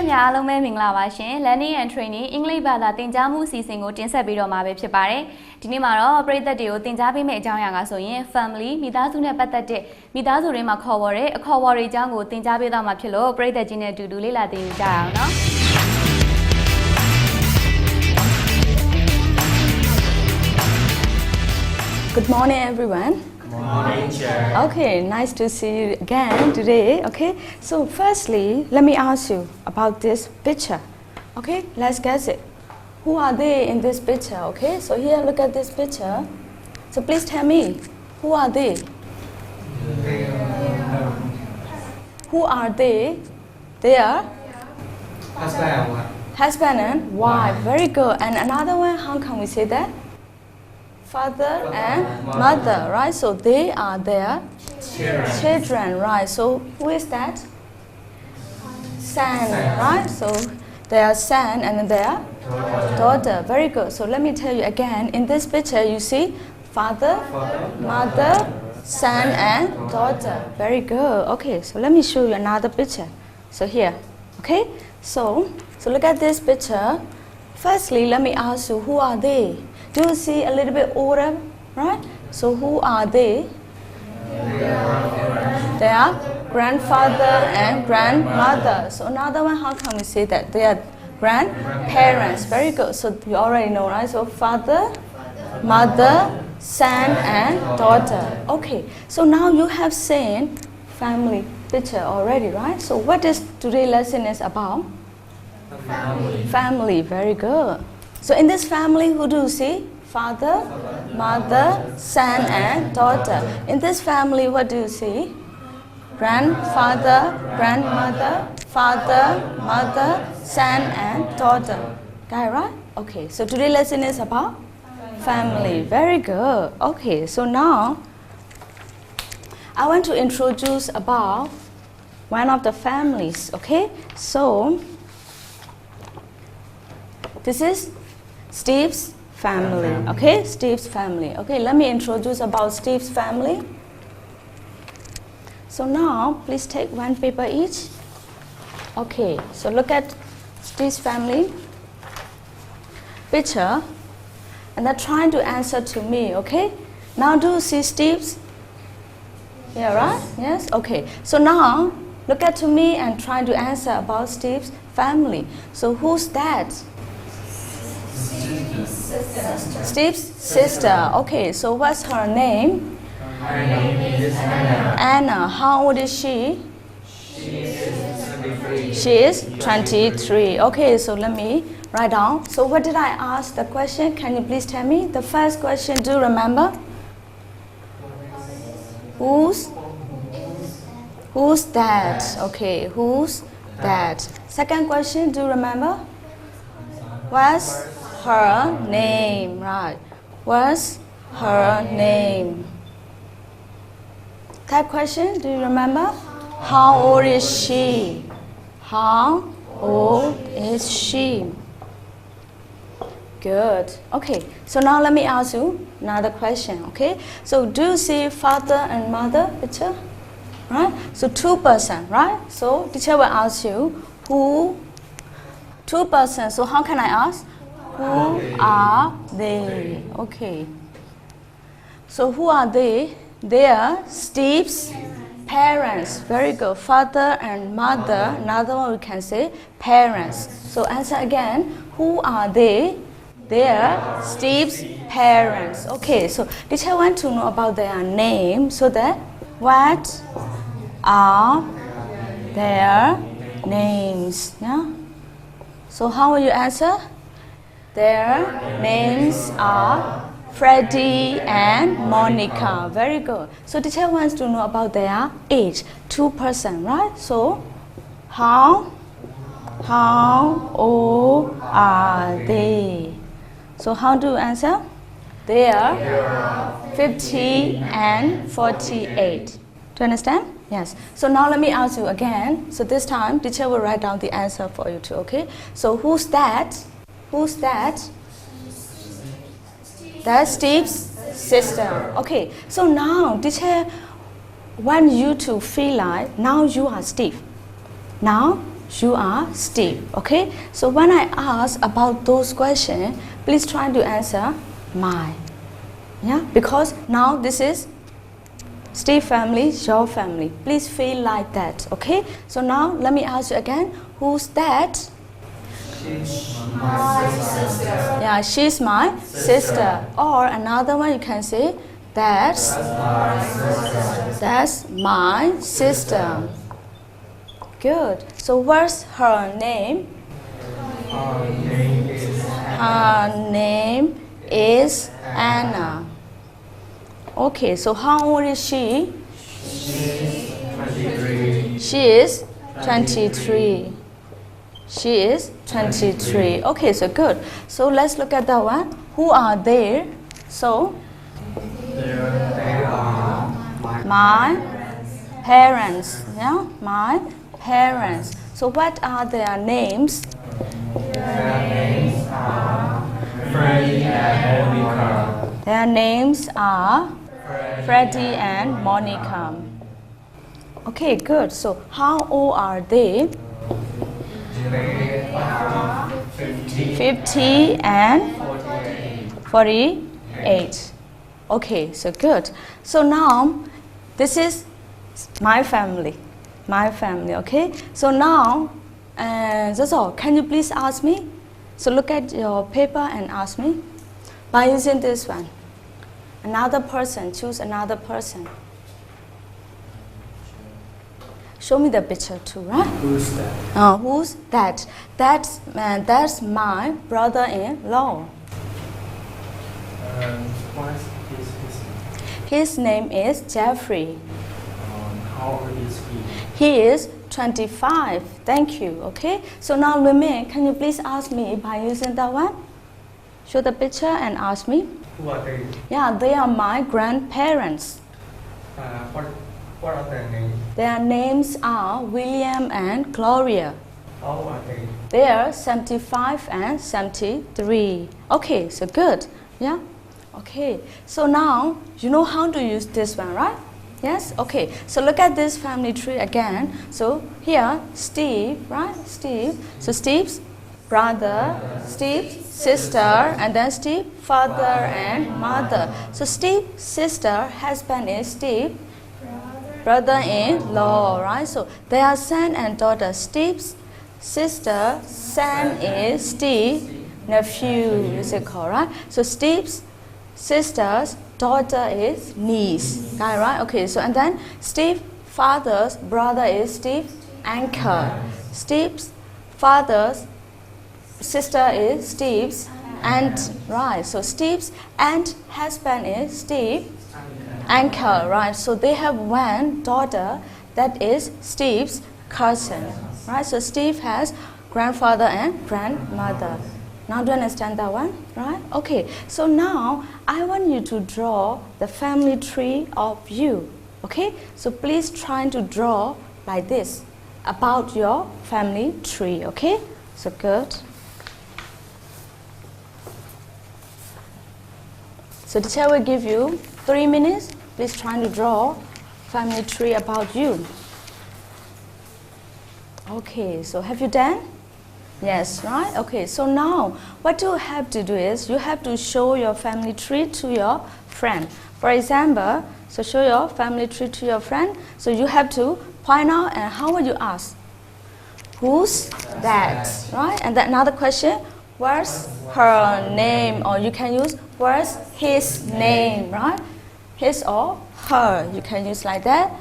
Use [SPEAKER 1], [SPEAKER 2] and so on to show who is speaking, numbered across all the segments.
[SPEAKER 1] များအားလုံးပဲမင်္ဂလာပါရှင် Learning and Training အင်္ဂလိပ်ဘာသာသင်ကြားမှုအစီအစဉ်ကိုတင်ဆက်ပေးတော့မှာပဲဖြစ်ပါတယ်ဒီနေ့မှာတော့ပရိသတ်တွေကိုသင်ကြားပေးမယ့်အကြောင်းအရာကဆိုရင် family မိသားစုနဲ့ပတ်သက်တဲ့မိသားစုတွေမှာခေါ်ဝေါ်တဲ့အခေါ်အဝေါ်တွေအကြောင်းကိုသင်ကြားပေးတော့မှာဖြစ်လို့ပရိသတ်ကြီးနဲ့အတူတူလေ့လာသင်ယူကြရအောင်နော်
[SPEAKER 2] Good morning, everyone.
[SPEAKER 3] Good morning, Chair.
[SPEAKER 2] Okay, nice to see you again today. Okay, so firstly, let me ask you about this picture. Okay, let's guess it. Who are they in this picture? Okay, so here, look at this picture. So please tell me, who are they? Who are they? They are husband and wife. Very good. And another one, how can we say that? Father and mother, right? So they are their children, right? So who is that? Son, right? So their son and their daughter. Very good. So let me tell you again. In this picture, you see father, mother, son, and daughter. Very good. Okay. So let me show you another picture. So here, okay. So look at this picture. Firstly, let me ask you, who are they? Do you see a little bit older, right? So who are they? They are grandfather and grandmother. So another one, how can we say that? They are grandparents. Very good. So you already know, right? So father, mother, son, and daughter. Okay. So now you have seen family picture already, right? So what is today's lesson is about? Family. Very good. So in this family, who do you see? Father, mother, son, and daughter. In this family, what do you see? Grandfather, grandmother, father, mother, son, and daughter. Got it right? Okay, so today's lesson is about family. Very good. Okay, so now I want to introduce about one of the families. Okay, so this is Steve's family. Okay, Steve's family. Okay, let me introduce about Steve's family. So now, please take one paper each. Okay, so look at Steve's family picture, and they're trying to answer to me. Okay, now do you see Steve's? Yeah, right? Yes. Okay. So now look at to me and try to answer about Steve's family. So who's that? Steve's sister. Okay, so what's her name?
[SPEAKER 3] Her name is Anna.
[SPEAKER 2] Anna. How old is she? She is 23. Okay, so let me write down. So what did I ask the question? Can you please tell me? The first question, do you remember? Who's that? Okay, who's that? Second question, do you remember? What's her name? Right. What's her name? Third question, do you remember? How old is she? How old is she? Good. Okay, so now let me ask you another question, okay? So do you see father and mother picture? Right? So two person, right? So teacher will ask you who, two person. So how can I ask? Who are they? Okay. So who are they? They are Steve's parents. Very good. Father and mother. Another one we can say parents. So answer again. Who are they? They are Steve's parents. Okay. So teacher want to know about their name. So that what are their names? Yeah. So how will you answer? Their names are Freddie and Monica. Very good. So teacher wants to know about their age. Two person, right? So how old are they? So how do you answer? They are 50 and 48. Do you understand? Yes. So now let me ask you again. So this time teacher will write down the answer for you too, okay? So who's that? Who's that? That's Steve's sister. Okay, so now teacher want you to feel like now you are Steve. Now you are Steve. Okay. So when I ask about those questions, please try to answer my. Yeah. Because now this is Steve family, your family. Please feel like that. Okay. So now let me ask you again. Who's that?
[SPEAKER 3] My sister.
[SPEAKER 2] Yeah, she's my sister. Or another one you can say that's my sister. Good. So what's her name? Her name is Anna. Okay, so how old is she? She is 23. She is 23. Okay, so good. So let's look at that one. Who are there? So
[SPEAKER 3] They are
[SPEAKER 2] my parents. Yeah, my parents. So what are their names?
[SPEAKER 3] Freddie and Monica.
[SPEAKER 2] Their names are Freddie and Monica. Okay, good. So how old are they?
[SPEAKER 3] They are
[SPEAKER 2] 50 and 48. Okay, so good. So now this is my family. My family, okay? So now, that's all. Can you please ask me? So look at your paper and ask me. By using this one. Another person, choose another person. Show me the picture too, right?
[SPEAKER 3] Who's that?
[SPEAKER 2] Who's that? That's my brother-in-law.
[SPEAKER 3] What is his name?
[SPEAKER 2] His name is Jeffrey.
[SPEAKER 3] How old is he?
[SPEAKER 2] He is 25. Thank you. Okay. So now, Lumin, can you please ask me by using that one? Show the picture and ask me.
[SPEAKER 3] Who are they?
[SPEAKER 2] Yeah, they are my grandparents.
[SPEAKER 3] What are their names?
[SPEAKER 2] Their names are William and Gloria.
[SPEAKER 3] How old are they?
[SPEAKER 2] They are 75 and 73. Okay, so good. Yeah? Okay. So now, you know how to use this one, right? Yes? Okay. So look at this family tree again. So here, Steve, right? Steve. So Steve's brother, Steve's sister, and then Steve's father and mother. So Steve's sister, husband is Steve, brother-in-law, right? So they are son and daughter. Steve's sister, son is Steve, nephew, is it correct? So Steve's sister's daughter is niece, right? Okay, so and then Steve's father's brother is Steve's uncle. Steve's father's sister is Steve's aunt, right? So Steve's aunt husband is Steve's uncle, right? So they have one daughter that is Steve's cousin, right? So Steve has grandfather and grandmother. Now do you understand that one, right? Okay, so now I want you to draw the family tree of you, okay? So please try to draw like this about your family tree, okay? So good. So teacher will give you 3 minutes. Please try to draw family tree about you. Okay, so have you done? Yes, right? Okay, so now what you have to do is you have to show your family tree to your friend. For example, so show your family tree to your friend. So you have to point out and how would you ask? Who's that? Right? And then another question, what's her name? Or you can use what's his name, right? His or her, you can use like that.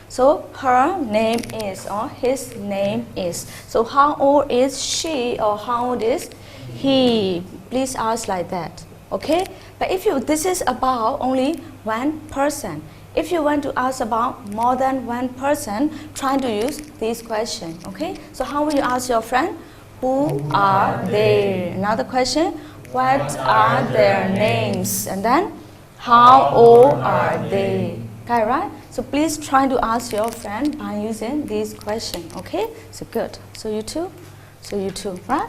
[SPEAKER 2] So her name is or his name is. So how old is she or how old is he? Please ask like that. Okay? But if this is about only one person. If you want to ask about more than one person, try to use this question. Okay? So how will you ask your friend? Who are they? Another question. What are their names? And then how old are they? Okay, right? So please try to ask your friend by using this question. Okay? So good. So you too? So you too, right?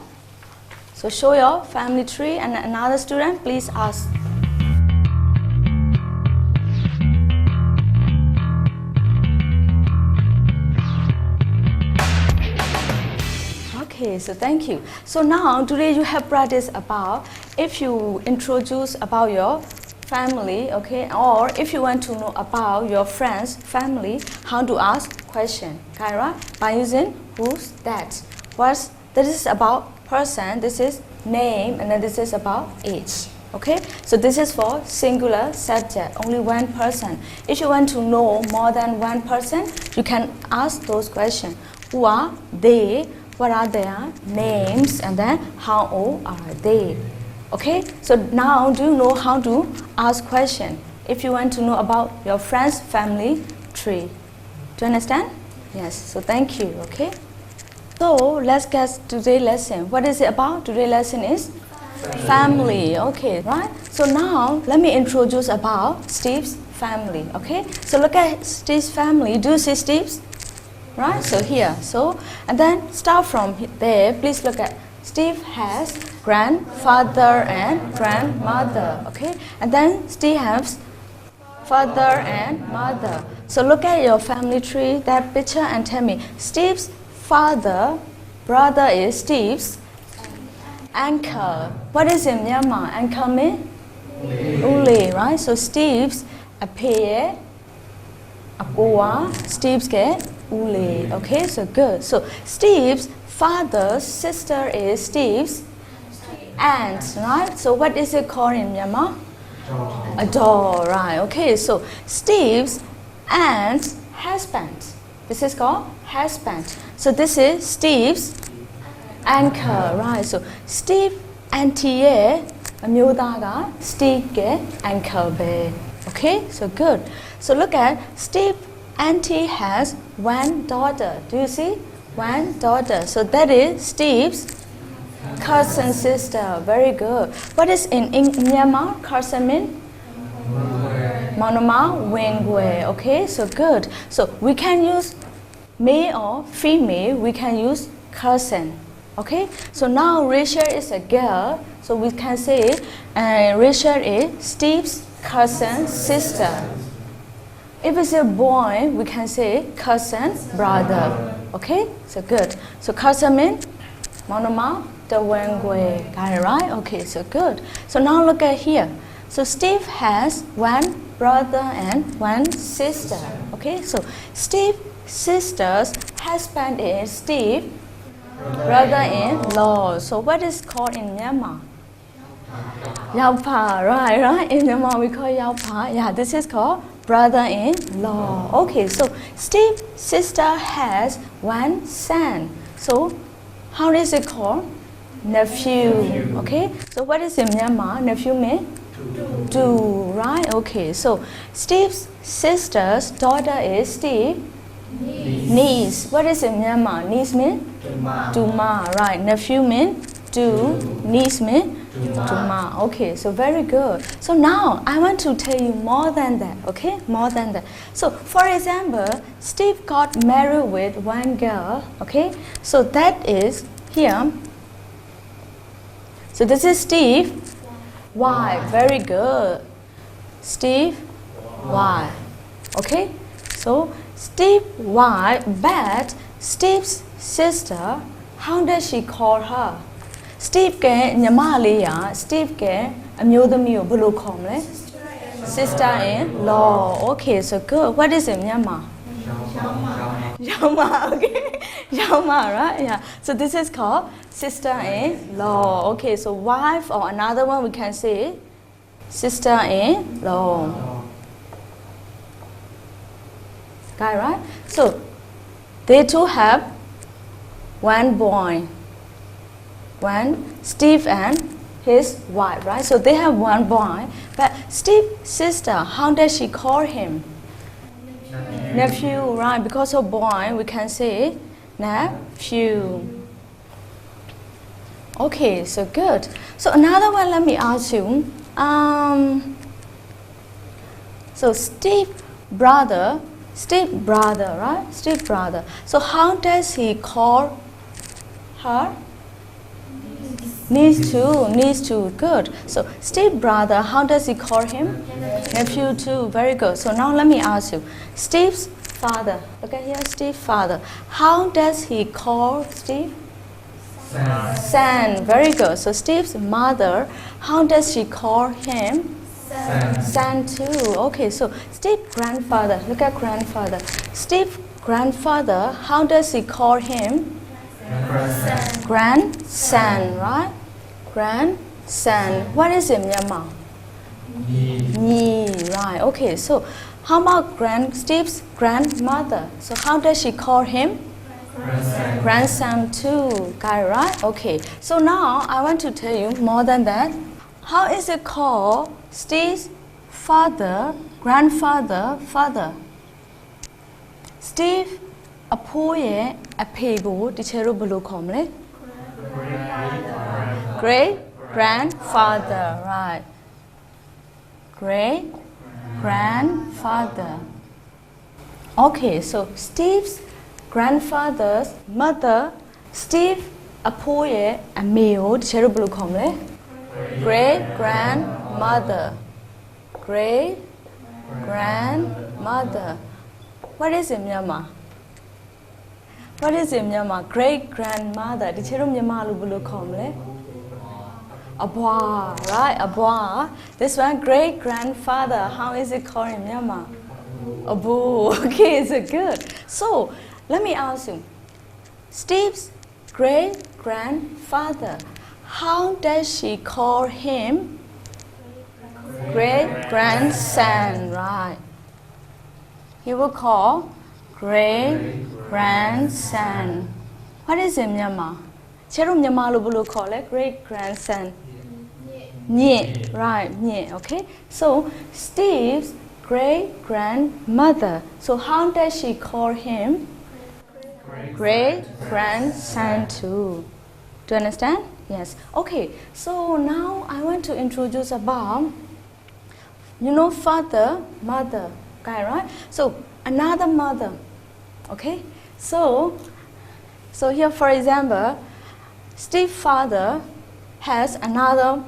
[SPEAKER 2] So show your family tree and another student, please ask. Okay, so thank you. So now today you have practiced about if you introduce about your family, okay, or if you want to know about your friends' family, how to ask question, okay, right? By using who's that. This is about person, this is name, and then this is about age. Okay, so this is for singular subject, only one person. If you want to know more than one person, you can ask those questions. Who are they? What are their names? And then how old are they? Okay, so now do you know how to ask question? If you want to know about your friend's family tree. Do you understand? Yes, so thank you, okay? So let's get today's lesson. What is it about? Today's lesson is family, okay, right? So now let me introduce about Steve's family, okay? So look at Steve's family. Do you see Steve's? Right, so here, so, and then start from there. Please look at Steve has grandfather and grandmother, okay? And then Steve has father and mother. So look at your family tree, that picture, and tell me, Steve's brother is Steve's uncle. What is in Myanmar? Uncle means? Ule, right? So Steve's appear, Steve's get Ule. Okay, so good. So Steve's father's sister is Steve's aunt, right? So what is it called in Myanmar? A doll, right? Okay, so Steve's aunt's husband. This is called husband. So this is Steve's uncle, right? So Steve auntieရဲ့အမျိုးသားက Steve ရဲ့ uncle ပဲ Okay, so good. So look at Steve auntie has one daughter. Do you see? One daughter. So that is Steve's cousin sister. Very good. What is in Myanmar? Cousin mean? Manoma Wengwe. Okay, so good. So we can use male or female. We can use cousin. Okay, so now Rachel is a girl, so we can say Rachel is Steve's cousin sister. If it's a boy, we can say cousin brother. Okay, so good. So cousin means Monoma Dawengwe. Got it right? Okay, so good. So now look at here. So Steve has one brother and one sister. Okay, so Steve's sister's husband is Steve. Brother-in-law. So what is called in Myanmar? Yaupa, right? In Myanmar we call Yaupa. Yeah, this is called brother-in-law. Okay, so Steve's sister has one son. So how is it called? Nephew. Okay, so what is in Myanmar? Nephew means? Do, right? Okay, so Steve's sister's daughter is Steve. Niece. What is in Myanmar? Niece means? Duma, right? Nephew means? Do. Niece means? Duma. Okay, so very good. So now I want to tell you more than that, okay? More than that. So for example, Steve got married with one girl, okay? So that is here. So this is Steve. Wife. Very good. Steve. Wife. Okay? So Steve's wife, but Steve's sister, how does she call her? Steve ကညီမလေးက Steve ကအမျိုးသမီးကိုဘယ်လိုခေါ်မလဲ Sister-in-law. Okay, so good. What is in Myanmar? Yauma. Okay. Yauma, right? Yeah. So this is called sister-in-law. Okay, so wife or another one we can say sister-in-law. Got it, right? So they two have one boy, one Steve and his wife, right? So they have one boy, but Steve's sister, how does she call him? Nephew, right? Because of boy, we can say nephew. Okay, so good. So another one, let me ask you. So Steve's brother, right? Steve's brother. So how does he call her? Niece too. Good. So Steve's brother, how does he call him? Nephew too. Very good. So now let me ask you. Steve's father. Look at here, Steve's father. How does he call Steve? Son. Very good. So Steve's mother, how does she call him? Son too. Okay, so Steve's grandfather, look at grandfather. Steve's grandfather, how does he call him? Grandson, right? Grandson. What is it, Myanmar? Ni, right. Okay, so how about Steve's grandmother? So how does she call him? Grandson too. Got it, right? Okay, so now I want to tell you more than that. How is it called Steve's father, grandfather, father? Steve အဖိုးရဲ့အဖေကိုဒီချေတို့ဘယ်လိုခေါ်မလဲ Great grandfather, right? Great grandfather. Okay, so Steve's grandfather's mother, Steve အဖိုးရဲ့အမေကိုဒီချေတို့ဘယ်လိုခေါ်မလဲ Great grandmother. Great grandmother. What is it, Myanmar? What is it, Myanmar? Great grandmother. Di chero Myanmar lu bulu khomle. Abwa, right? Abwa. This one, great grandfather. How is it called in Myanmar? Abu. Okay, is it good? So let me ask you. Steve's great grandfather. How does she call him? Great grandson, right? He will call great grandson. What is it, Myanmar? Chero Myanmar lo bulu call it great grandson. Nye, right? Nye, okay. So Steve's great grandmother. So how does she call him? Great grandson too. Do you understand? Yes. Okay. So now I want to introduce about, father, mother. Okay, right? So another mother. Okay. So here, for example, Steve's father has another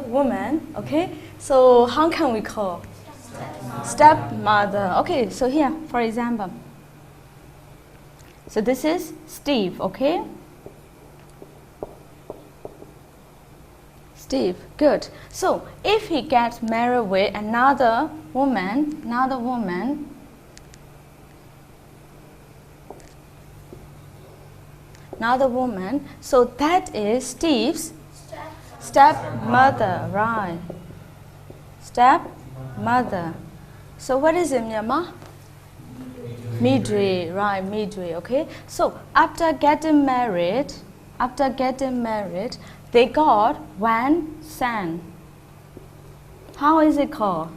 [SPEAKER 2] woman. Okay. So how can we call? Stepmother. Okay. So here, for example. So this is Steve. Okay. Steve, good. So if he gets married with another woman, so that is Steve's stepmother, right? Stepmother. So what is it, Myanmar? Midri, right? Midri, okay. So after getting married, they got one son. How is it called?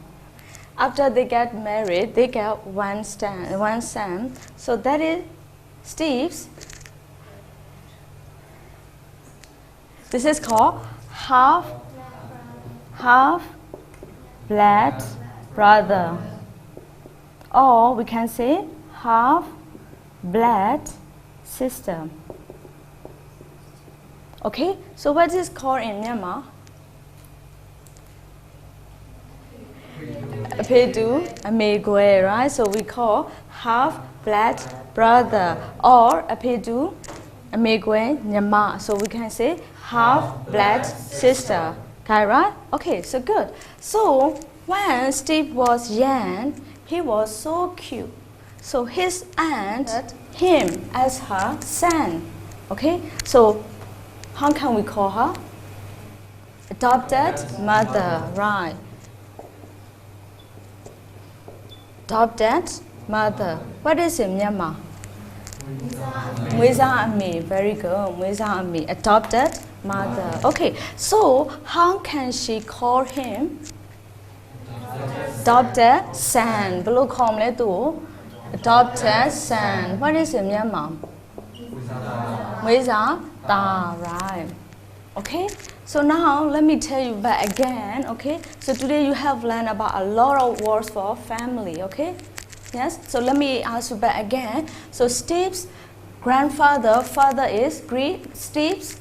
[SPEAKER 2] After they get married, they get one son. So that is Steve's. This is called half blood brother. Or we can say half blood sister. Okay, so what is called in Myanmar? Apedu, amegwe, right? So we call half blood brother or apedu, amegwe, nyama. So we can say half blood sister. Okay, right? Okay, so good. So when Steve was young, he was so cute. So his aunt had him as her son. Okay, so how can we call her? Adopted mother, right? Adopted mother. What is it, Myanmar? Mweza Ami, very good. Mweza Ami, adopted mother. Okay, so how can she call him? Adopted son. Below comment to adopted son. What is it, Myanmar? Mweza Ta, right? Okay. So now let me tell you back again. Okay. So today you have learned about a lot of words for family. Okay. Yes. So let me ask you back again. So Steve's grandfather, father is Steve's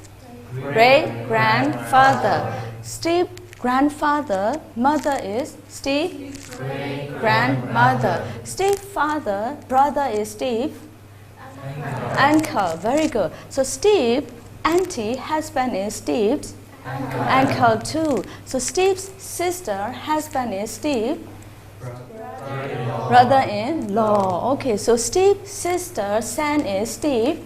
[SPEAKER 2] great grandfather. Steve's grandfather, mother is Steve's grandmother. Steve's father, brother is Steve. Uncle. Very good. So Steve, auntie, husband is Steve's uncle too. So Steve's sister, husband is Steve. Brother-in-law. Okay, so Steve's sister, son is Steve.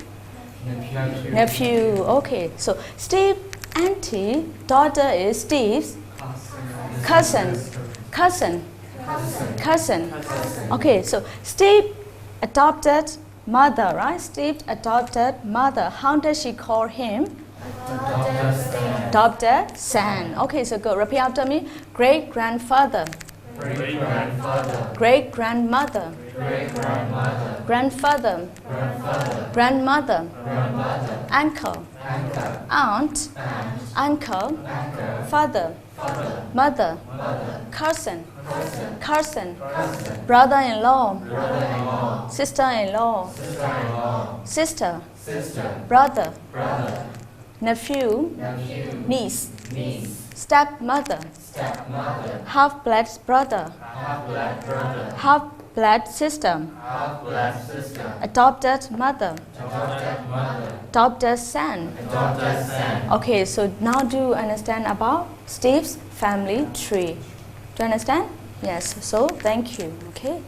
[SPEAKER 2] Nephew. Okay, so Steve, auntie, daughter is Steve's cousin. Okay, so Steve adopted mother, right? Steve adopted mother. How does she call him? Adopted son. Okay, so go. Repeat after me. Great grandfather. Great grandmother. Grandfather. Grandmother. Uncle. Aunt. Uncle. Father. Mother. Cousin. Brother-in-law. Sister-in-law. Sister. Brother. Nephew. Niece. Stepmother. Half-blood brother. Half-blood sister. Adopted mother. Adopted son. Okay, so now do you understand about Steve's family tree? Do you understand? Yes, so thank you. Okay.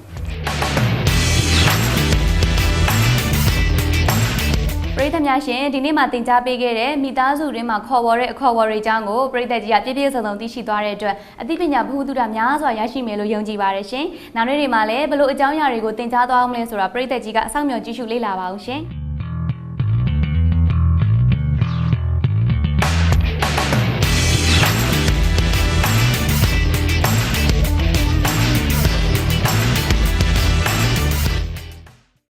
[SPEAKER 1] ပရိသတ်များရှင်ဒီနေ့မှာသင်ကြားပေးခဲ့တဲ့မိသားစုတွင်းမှာခေါ်ဝေါ်တဲ့အခေါ်အဝေါ်တွေအကြောင်းကိုပရိသတ်ကြီးကပြည့်ပြည့်စုံစုံသိရှိသွားတဲ့အတွက်အသိပညာဗဟုသုတများစွာရရှိမယ်လို့ယုံကြည်ပါတယ်ရှင်။နောက်နေ့တွေမှာလည်းဘလို့အကြောင်းအရာတွေကိုသင်ကြားသွားအောင်လဲဆိုတာပရိသတ်ကြီးကအဆောင်မြော်ကြည့်ရှုလေ့လာပါအောင်ရှင်။